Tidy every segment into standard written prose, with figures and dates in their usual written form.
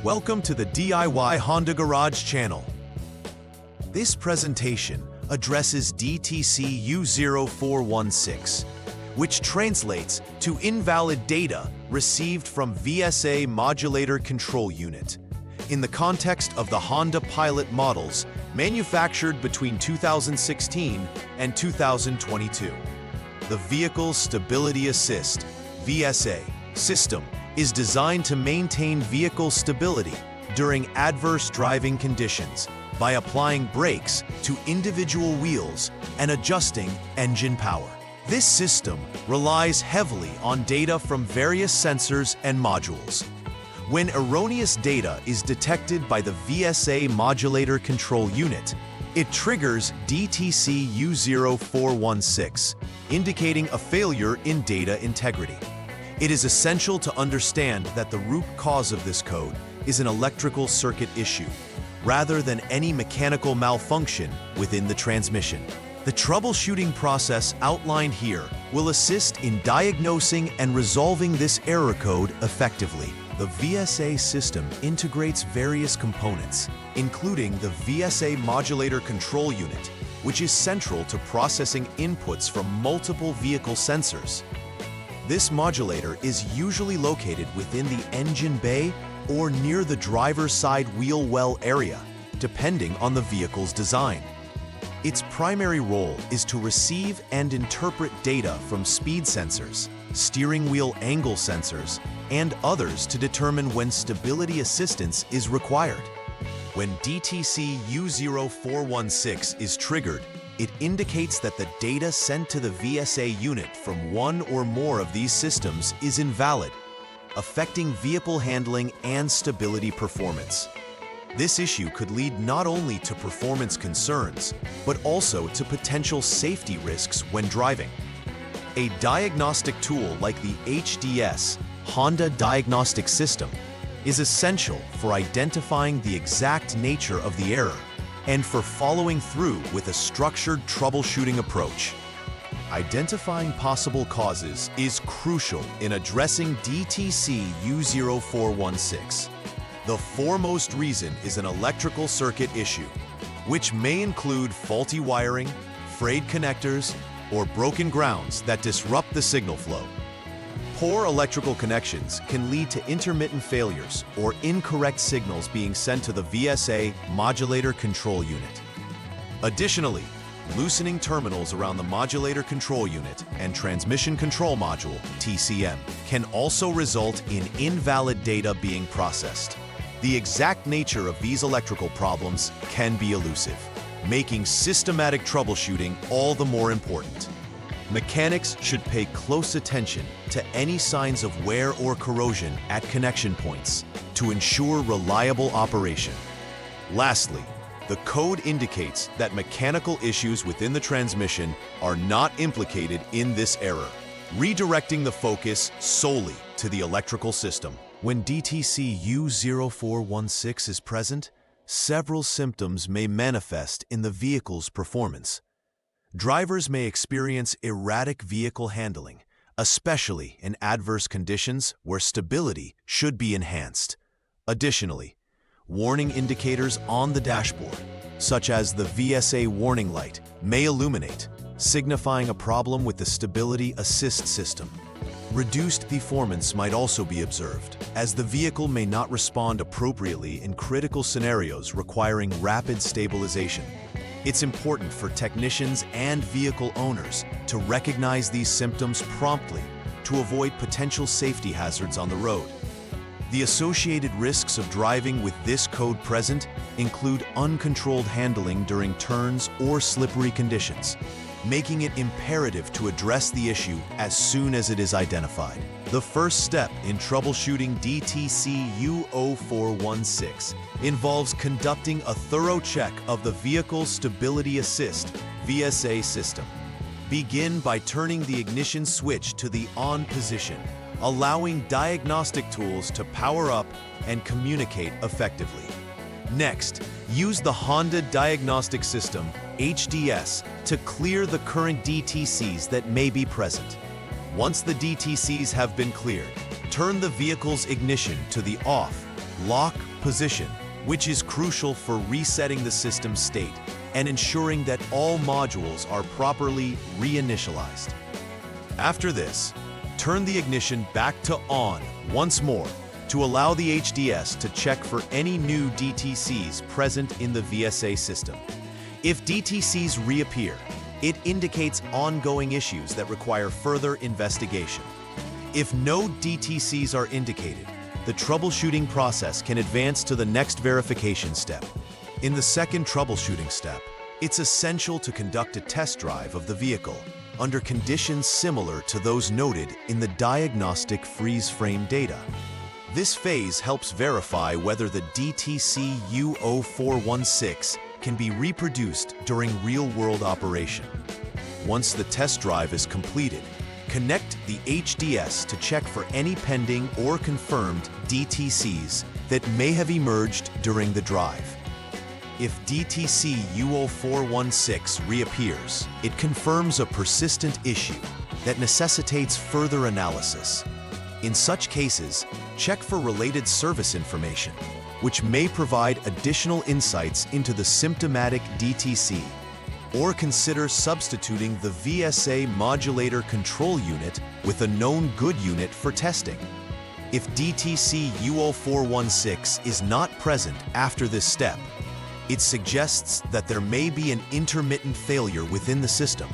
Welcome to the DIY Honda Garage channel. This presentation addresses DTC U0416, which translates to invalid data received from VSA Modulator-Control unit, in the context of the Honda Pilot models manufactured between 2016 and 2022. The Vehicle Stability Assist (VSA) system is designed to maintain vehicle stability during adverse driving conditions by applying brakes to individual wheels and adjusting engine power. This system relies heavily on data from various sensors and modules. When erroneous data is detected by the VSA Modulator-Control unit, it triggers DTC U0416, indicating a failure in data integrity. It is essential to understand that the root cause of this code is an electrical circuit issue, rather than any mechanical malfunction within the transmission. The troubleshooting process outlined here will assist in diagnosing and resolving this error code effectively. The VSA system integrates various components, including the VSA Modulator-Control unit, which is central to processing inputs from multiple vehicle sensors. This modulator is usually located within the engine bay or near the driver's side wheel well area, depending on the vehicle's design. Its primary role is to receive and interpret data from speed sensors, steering wheel angle sensors, and others to determine when stability assistance is required. When DTC U0416 is triggered, it indicates that the data sent to the VSA unit from one or more of these systems is invalid, affecting vehicle handling and stability performance. This issue could lead not only to performance concerns, but also to potential safety risks when driving. A diagnostic tool like the HDS, Honda Diagnostics System, is essential for identifying the exact nature of the error and for following through with a structured troubleshooting approach. Identifying possible causes is crucial in addressing DTC U0416. The foremost reason is an electrical circuit issue, which may include faulty wiring, frayed connectors, or broken grounds that disrupt the signal flow. Poor electrical connections can lead to intermittent failures or incorrect signals being sent to the VSA Modulator-Control unit. Additionally, loosening terminals around the Modulator Control Unit and Transmission Control Module (TCM) can also result in invalid data being processed. The exact nature of these electrical problems can be elusive, making systematic troubleshooting all the more important. Mechanics should pay close attention to any signs of wear or corrosion at connection points to ensure reliable operation. Lastly, the code indicates that mechanical issues within the transmission are not implicated in this error, redirecting the focus solely to the electrical system. When DTC U0416 is present, several symptoms may manifest in the vehicle's performance. Drivers may experience erratic vehicle handling, especially in adverse conditions where stability should be enhanced. Additionally, warning indicators on the dashboard, such as the VSA warning light, may illuminate, signifying a problem with the Stability Assist system. Reduced performance might also be observed, as the vehicle may not respond appropriately in critical scenarios requiring rapid stabilization. It's important for technicians and vehicle owners to recognize these symptoms promptly to avoid potential safety hazards on the road. The associated risks of driving with this code present include uncontrolled handling during turns or slippery conditions, making it imperative to address the issue as soon as it is identified. The first step in troubleshooting DTC U0416 involves conducting a thorough check of the Vehicle Stability Assist (VSA) system. Begin by turning the ignition switch to the on position, allowing diagnostic tools to power up and communicate effectively. Next, use the Honda Diagnostic System (HDS) to clear the current DTCs that may be present. Once the DTCs have been cleared, turn the vehicle's ignition to the off lock position, which is crucial for resetting the system's state and ensuring that all modules are properly reinitialized. After this, turn the ignition back to on once more to allow the HDS to check for any new DTCs present in the VSA system. If DTCs reappear, it indicates ongoing issues that require further investigation. If no DTCs are indicated, the troubleshooting process can advance to the next verification step. In the second troubleshooting step, it's essential to conduct a test drive of the vehicle under conditions similar to those noted in the diagnostic freeze frame data. This phase helps verify whether the DTC U0416 can be reproduced during real-world operation. Once the test drive is completed, connect the HDS to check for any pending or confirmed DTCs that may have emerged during the drive. If DTC U0416 reappears, it confirms a persistent issue that necessitates further analysis. In such cases, check for related service information, which may provide additional insights into the symptomatic DTC, or consider substituting the VSA Modulator-Control unit with a known good unit for testing. If DTC U0416 is not present after this step, it suggests that there may be an intermittent failure within the system,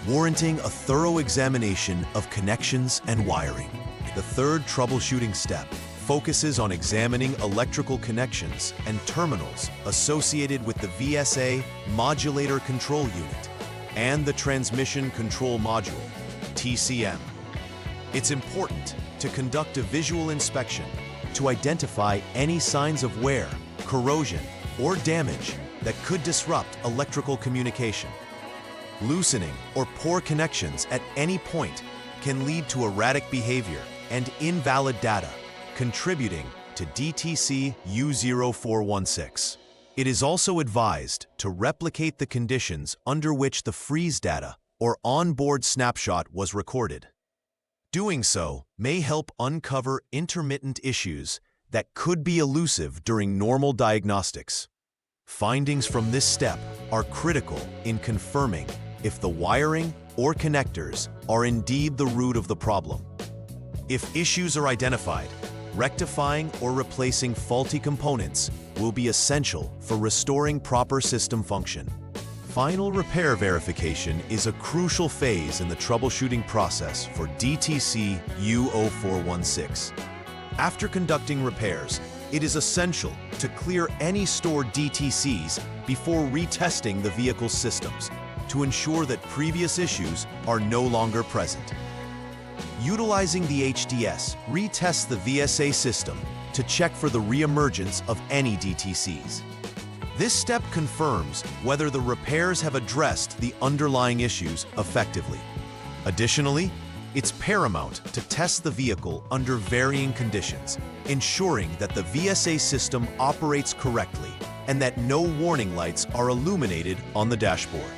warranting a thorough examination of connections and wiring. The third troubleshooting step focuses on examining electrical connections and terminals associated with the VSA Modulator-Control unit and the Transmission Control Module, TCM. It's important to conduct a visual inspection to identify any signs of wear, corrosion, or damage that could disrupt electrical communication. Loosening or poor connections at any point can lead to erratic behavior and invalid data, contributing to DTC U0416. It is also advised to replicate the conditions under which the freeze data or onboard snapshot was recorded. Doing so may help uncover intermittent issues that could be elusive during normal diagnostics. Findings from this step are critical in confirming if the wiring or connectors are indeed the root of the problem. If issues are identified, rectifying or replacing faulty components will be essential for restoring proper system function. Final repair verification is a crucial phase in the troubleshooting process for DTC U0416. After conducting repairs, it is essential to clear any stored DTCs before retesting the vehicle's systems to ensure that previous issues are no longer present. Utilizing the HDS retests the VSA system to check for the reemergence of any DTCs. This step confirms whether the repairs have addressed the underlying issues effectively. Additionally, it's paramount to test the vehicle under varying conditions, ensuring that the VSA system operates correctly and that no warning lights are illuminated on the dashboard.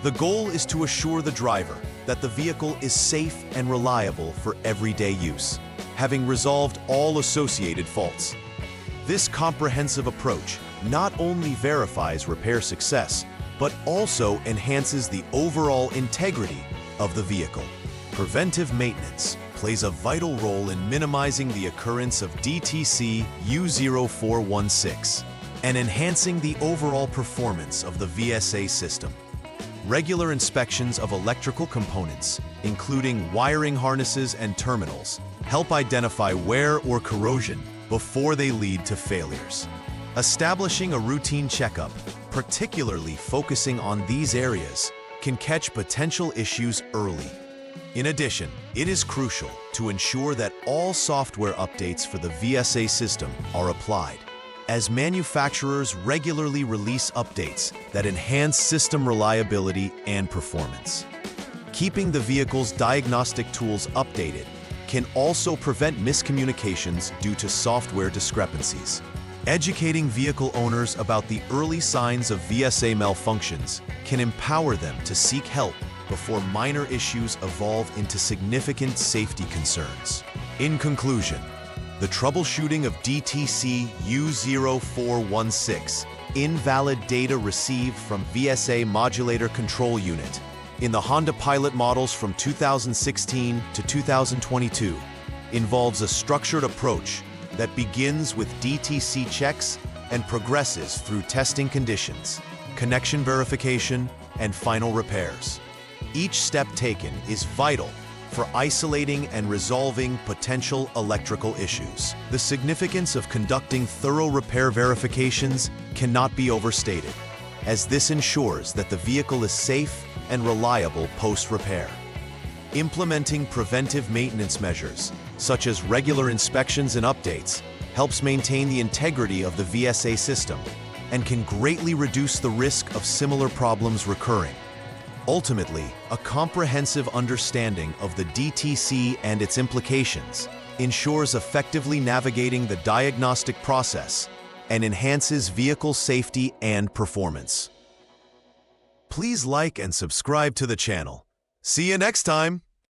The goal is to assure the driver that the vehicle is safe and reliable for everyday use, having resolved all associated faults. This comprehensive approach not only verifies repair success, but also enhances the overall integrity of the vehicle. Preventive maintenance plays a vital role in minimizing the occurrence of DTC U0416 and enhancing the overall performance of the VSA system. Regular inspections of electrical components, including wiring harnesses and terminals, help identify wear or corrosion before they lead to failures. Establishing a routine checkup, particularly focusing on these areas, can catch potential issues early. In addition, it is crucial to ensure that all software updates for the VSA system are applied, as manufacturers regularly release updates that enhance system reliability and performance. Keeping the vehicle's diagnostic tools updated can also prevent miscommunications due to software discrepancies. Educating vehicle owners about the early signs of VSA malfunctions can empower them to seek help before minor issues evolve into significant safety concerns. In conclusion, The troubleshooting of DTC U0416, invalid data received from VSA Modulator-Control unit, in the Honda Pilot models from 2016 to 2022, involves a structured approach that begins with DTC checks and progresses through testing conditions, connection verification, and final repairs. Each step taken is vital for isolating and resolving potential electrical issues. The significance of conducting thorough repair verifications cannot be overstated, as this ensures that the vehicle is safe and reliable post-repair. Implementing preventive maintenance measures, such as regular inspections and updates, helps maintain the integrity of the VSA system and can greatly reduce the risk of similar problems recurring. Ultimately, a comprehensive understanding of the DTC and its implications ensures effectively navigating the diagnostic process and enhances vehicle safety and performance. Please like and subscribe to the channel. See you next time!